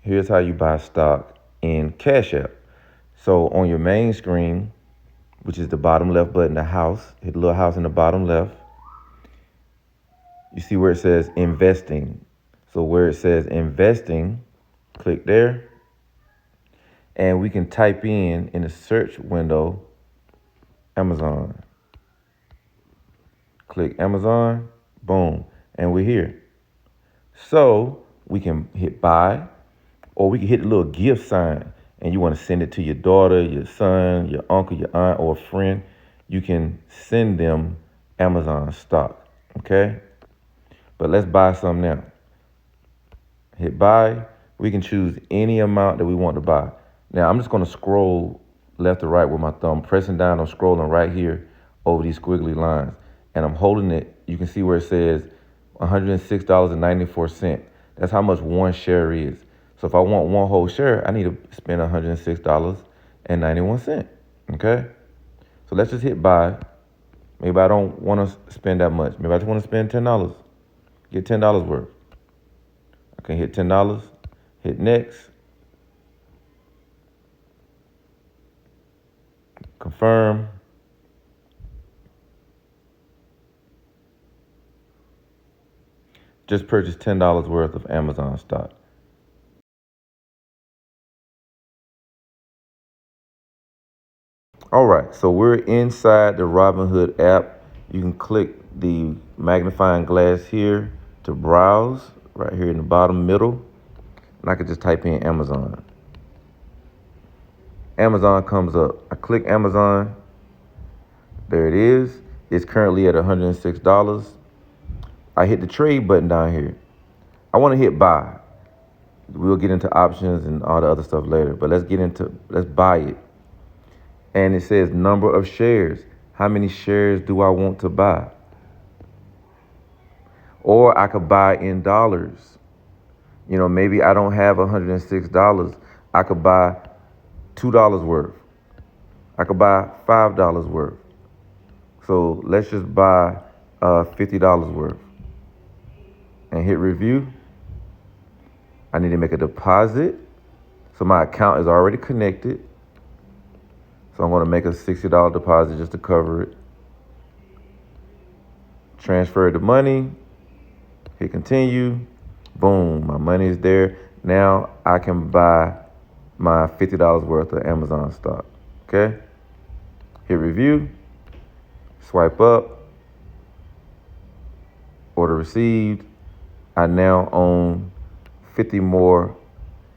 here's how you buy stock in Cashapp. So on your main screen, which is the bottom left button, the house, hit the little house in the bottom left. You see where it says investing. So where it says investing, click there. And we can type in the search window, Amazon. Click Amazon, boom, and we're here. So we can hit buy, or we can hit the little gift sign, and you want to send it to your daughter, your son, your uncle, your aunt, or a friend. You can send them Amazon stock, okay? But let's buy some now. Hit buy. We can choose any amount that we want to buy. Now, I'm just going to scroll left to right with my thumb. Pressing down, I'm scrolling right here over these squiggly lines. And I'm holding it. You can see where it says $106.94. That's how much one share is. So if I want one whole share, I need to spend $106.91. Okay? So let's just hit buy. Maybe I don't want to spend that much. Maybe I just want to spend $10. Get $10 worth. I can hit $10. Hit next. Confirm. Just purchased $10 worth of Amazon stock. All right, so we're inside the Robinhood app. You can click the magnifying glass here to browse right here in the bottom middle. And I could just type in Amazon. Amazon comes up. I click Amazon. There it is. It's currently at $106. I hit the trade button down here. I want to hit buy. We'll get into options and all the other stuff later, but let's buy it. And it says number of shares. How many shares do I want to buy? Or I could buy in dollars. You know, maybe I don't have $106. I could buy $2 worth. I could buy $5 worth. So let's just buy $50 worth and hit review. I need to make a deposit. So my account is already connected. So I'm going to make a $60 deposit just to cover it. Transfer the money. Hit continue. Boom, my money is there. Now I can buy my $50 worth of Amazon stock. Okay? Hit review. Swipe up. Order received. I now own $50 more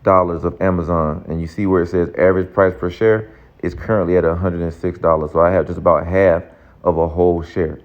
of Amazon. And you see where it says average price per share is currently at $106. So I have just about half of a whole share.